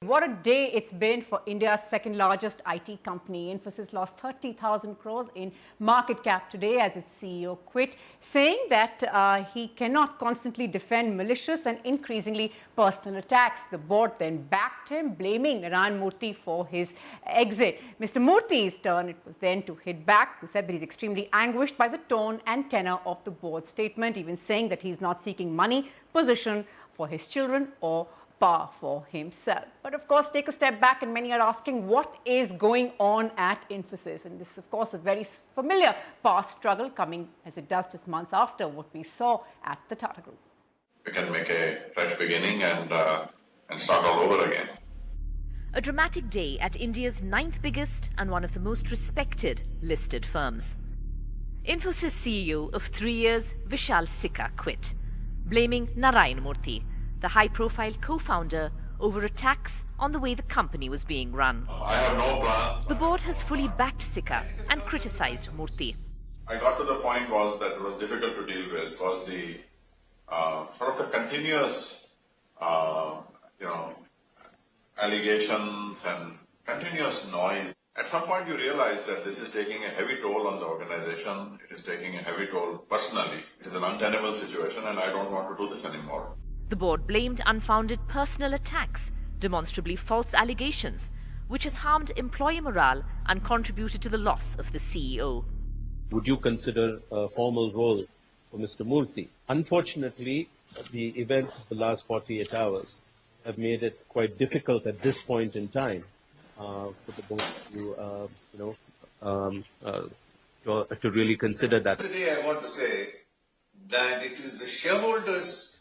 What a day it's been for India's second largest IT company. Infosys lost 30,000 crores in market cap today as its CEO quit, saying that he cannot constantly defend malicious and increasingly personal attacks. The board then backed him, blaming Narayana Murthy for his exit. Mr Murthy's turn it was then to hit back, who said that he's extremely anguished by the tone and tenor of the board's statement, even saying that he's not seeking money, position for his children or power for himself. But of course, take a step back and many are asking what is going on at Infosys. And this is of course a very familiar past struggle coming as it does just months after what we saw at the Tata Group. We can make a fresh beginning and start all over again. A dramatic day at India's 9th biggest and one of the most respected listed firms. Infosys CEO of 3 years, Vishal Sikka, quit, blaming Narayana Murthy, the high-profile co-founder, over attacks on the way the company was being run. I have no plans. The board has fully backed Sikka and criticized Murthy. I got to the point was that it was difficult to deal with was the sort of the continuous, allegations and continuous noise. At some point you realize that this is taking a heavy toll on the organization. It is taking a heavy toll personally. It is an untenable situation and I don't want to do this anymore. The board blamed unfounded personal attacks, demonstrably false allegations, which has harmed employee morale and contributed to the loss of the CEO. Would you consider a formal role for Mr Murthy? Unfortunately, the events of the last 48 hours have made it quite difficult at this point in time for the board to really consider that. Today I want to say that it is the shareholders'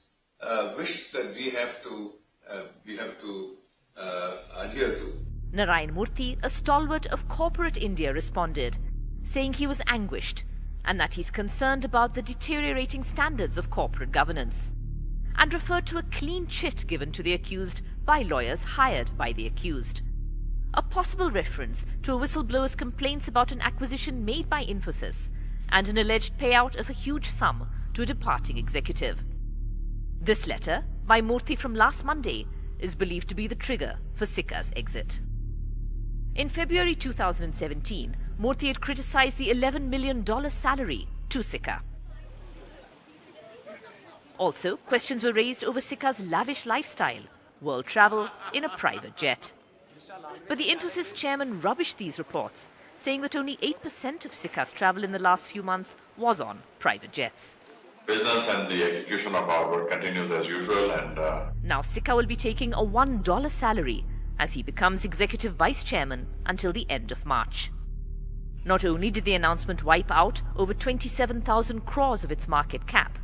wish that we have to adhere to. Narayana Murthy, a stalwart of corporate India, responded, saying he was anguished and that he's concerned about the deteriorating standards of corporate governance, and referred to a clean chit given to the accused by lawyers hired by the accused. A possible reference to a whistleblower's complaints about an acquisition made by Infosys and an alleged payout of a huge sum to a departing executive. This letter, by Murthy from last Monday, is believed to be the trigger for Sikka's exit. In February 2017, Murthy had criticized the $11 million salary to Sikka. Also, questions were raised over Sikka's lavish lifestyle, world travel in a private jet. But the Infosys chairman rubbished these reports, saying that only 8% of Sikka's travel in the last few months was on private jets. Business and the execution of our work continues as usual and... Now Sikka will be taking a $1 salary as he becomes executive vice chairman until the end of March. Not only did the announcement wipe out over 27,000 crores of its market cap,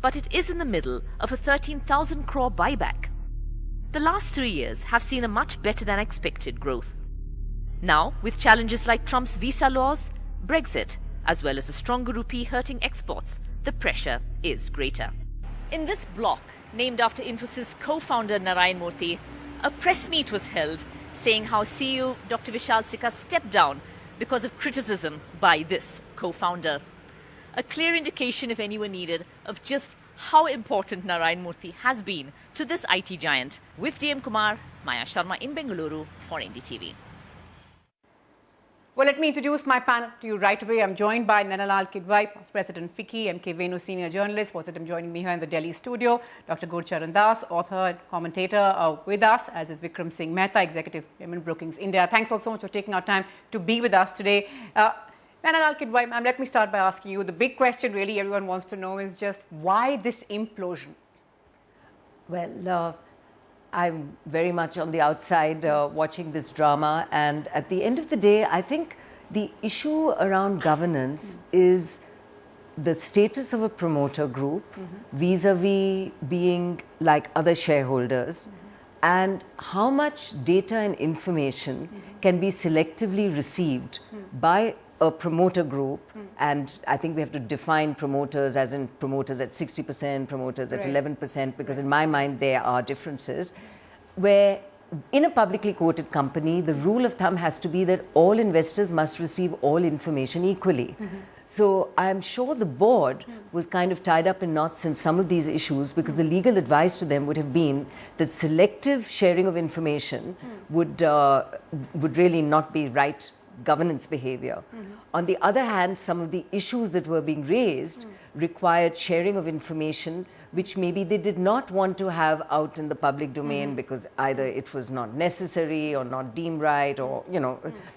but it is in the middle of a 13,000 crore buyback. The last 3 years have seen a much better than expected growth. Now, with challenges like Trump's visa laws, Brexit, as well as a stronger rupee hurting exports, the pressure is greater. In this block, named after Infosys co-founder Narayana Murthy, a press meet was held saying how CEO Dr Vishal Sikka stepped down because of criticism by this co-founder. A clear indication, if anyone needed, of just how important Narayana Murthy has been to this IT giant. With DM Kumar, Maya Sharma in Bengaluru for NDTV. Well, let me introduce my panel to you right away. I'm joined by Nanalal Kidwai, Past President FICCI, M.K. Venu, Senior Journalist. Both of them joining me here in the Delhi studio. Dr. Gurcharan Das, author and commentator with us, as is Vikram Singh Mehta, Executive Chairman, Brookings India. Thanks all so much for taking our time to be with us today. Nanalal Kidwai, ma'am, let me start by asking you. The big question really everyone wants to know is just why this implosion? Well, I'm very much on the outside watching this drama, and at the end of the day, I think the issue around governance is the status of a promoter group vis-a-vis being like other shareholders, and how much data and information can be selectively received by a promoter group. And I think we have to define promoters as in promoters at 60%, promoters at 11%, because in my mind there are differences, where in a publicly quoted company, the rule of thumb has to be that all investors must receive all information equally. So I'm sure the board was kind of tied up in knots in some of these issues, because the legal advice to them would have been that selective sharing of information would really not be right governance behavior. On the other hand, some of the issues that were being raised required sharing of information which maybe they did not want to have out in the public domain because either it was not necessary or not deemed right, or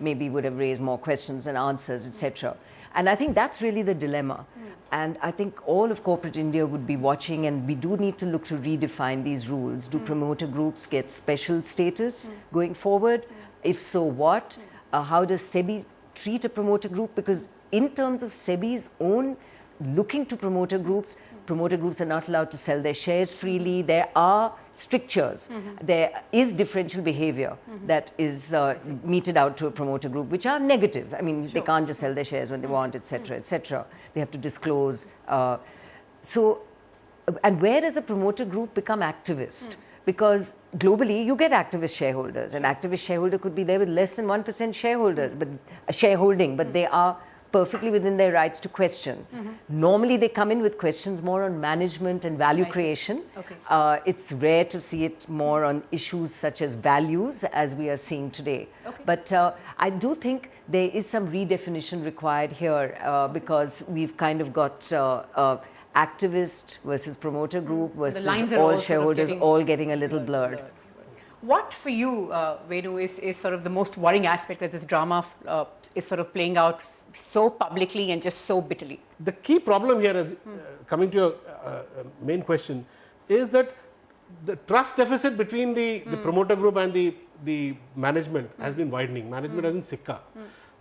maybe would have raised more questions and answers, etc. And I think that's really the dilemma. And I think all of corporate India would be watching, and we do need to look to redefine these rules. Do promoter groups get special status going forward? If so, what? How does SEBI treat a promoter group? Because in terms of SEBI's own looking to promoter groups are not allowed to sell their shares freely. There are strictures. There is differential behavior that is meted out to a promoter group, which are negative. I mean, they can't just sell their shares when they want, etc., etc. They have to disclose. And where does a promoter group become activist? Because globally, you get activist shareholders. An activist shareholder could be there with less than 1% shareholding, but they are perfectly within their rights to question. Normally, they come in with questions more on management and value creation. Okay. It's rare to see it more on issues such as values, as we are seeing today. Okay. But I do think there is some redefinition required here, because we've kind of got activist versus promoter group versus all shareholders all getting a little blurred. What for you, Venu, is sort of the most worrying aspect that this drama is sort of playing out so publicly and just so bitterly? The key problem here, is, coming to your main question, is that the trust deficit between the promoter group and the management has been widening. Management as in Sikka.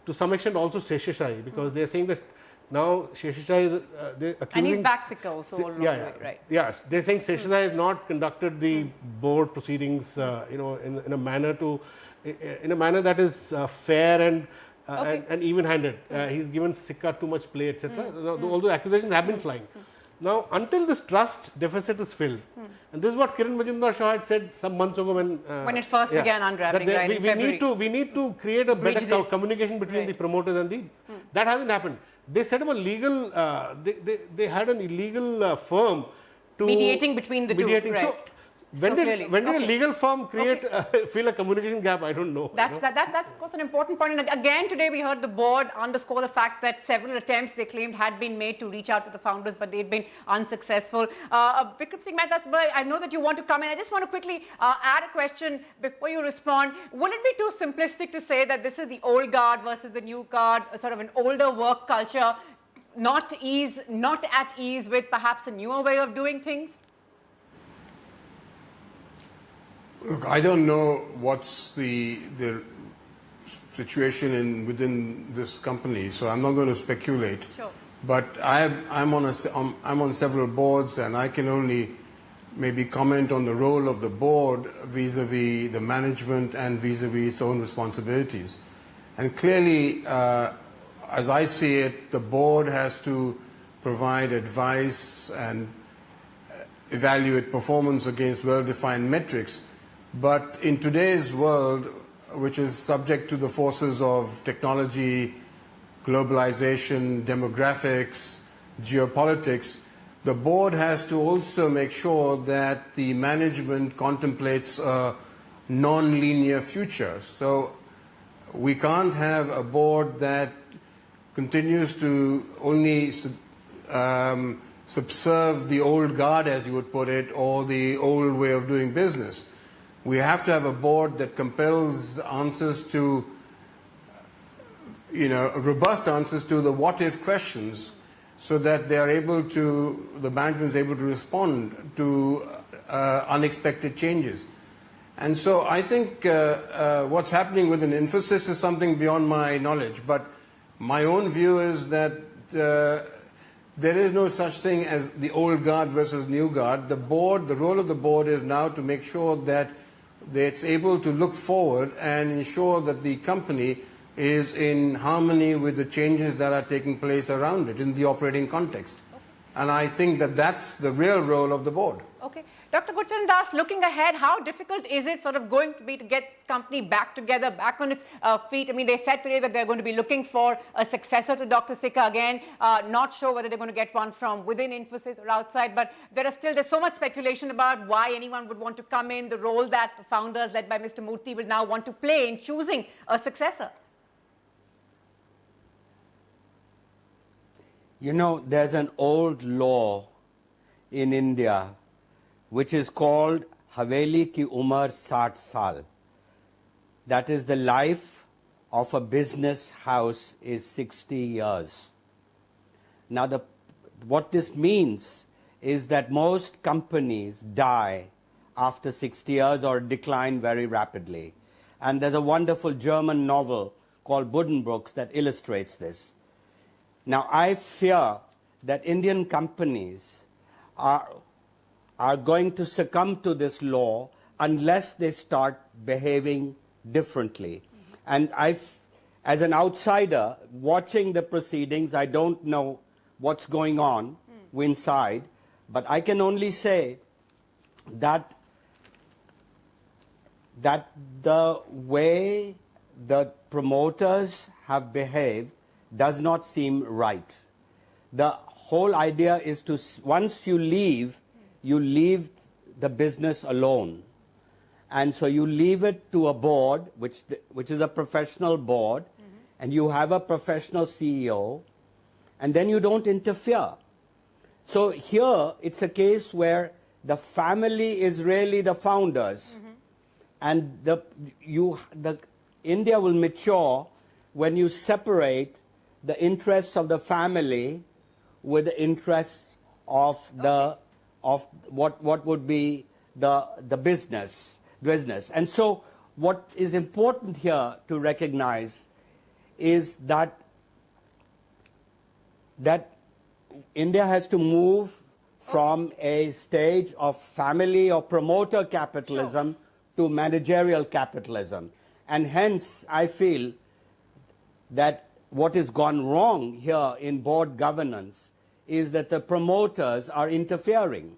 To some extent also Sheshashai, because they are saying that now Sheshashai is accusing... And he's back Sikka also all way, right? Yes, they're saying Sheshashai has not conducted the board proceedings, in a manner that is fair and even-handed. He's given Sikka too much play, etc. Although accusations have been flying. Now, until this trust deficit is filled, and this is what Kiran Majumdar-Shaw had said some months ago when it first began unraveling, right, in February. We need to create a better communication between the promoters and the... That hasn't happened. They set up a legal, they had an illegal firm to... Mediating between the two, right. So, when did a legal firm fill a communication gap? I don't know. That's of course an important point. And again, today we heard the board underscore the fact that several attempts they claimed had been made to reach out to the founders, but they'd been unsuccessful. Vikram Singh Mehta, I know that you want to come in. I just want to quickly add a question before you respond. Would it be too simplistic to say that this is the old guard versus the new guard, sort of an older work culture, not at ease with perhaps a newer way of doing things? Look, I don't know what's the situation within this company, so I'm not going to speculate. Sure. But I'm on several boards, and I can only maybe comment on the role of the board vis-a-vis the management and vis-a-vis its own responsibilities. And clearly, as I see it, the board has to provide advice and evaluate performance against well-defined metrics. But in today's world, which is subject to the forces of technology, globalization, demographics, geopolitics, the board has to also make sure that the management contemplates a non-linear future. So we can't have a board that continues to only subserve the old guard, as you would put it, or the old way of doing business. We have to have a board that compels answers to, robust answers to the what-if questions, so that they are the management is able to respond to unexpected changes. And so I think what's happening within Infosys is something beyond my knowledge, but my own view is that there is no such thing as the old guard versus new guard. The role of the board is now to make sure that it's able to look forward and ensure that the company is in harmony with the changes that are taking place around it in the operating context. And I think that that's the real role of the board. Okay. Dr. Gurcharan Das, looking ahead, how difficult is it sort of going to be to get company back together, back on its feet? I mean, they said today that they're going to be looking for a successor to Dr. Sikka again. Not sure whether they're going to get one from within Infosys or outside, but there's so much speculation about why anyone would want to come in, the role that the founders led by Mr. Murthy will now want to play in choosing a successor. You know, there's an old law in India which is called Haveli ki Umar 60 Saal. That is, the life of a business house is 60 years. Now, what this means is that most companies die after 60 years or decline very rapidly. And there's a wonderful German novel called Buddenbrooks that illustrates this. Now, I fear that Indian companies are going to succumb to this law unless they start behaving differently. And as an outsider watching the proceedings, I don't know what's going on inside, but I can only say that the way the promoters have behaved does not seem right. The whole idea is to, once you leave the business alone. And so you leave it to a board, which is a professional board, and you have a professional CEO, and then you don't interfere. So here, it's a case where the family is really the founders, and India will mature when you separate the interests of the family with the interests of what would be the business. And so what is important here to recognize is that India has to move from a stage of family or promoter capitalism to managerial capitalism. And hence, I feel that what has gone wrong here in board governance is that the promoters are interfering.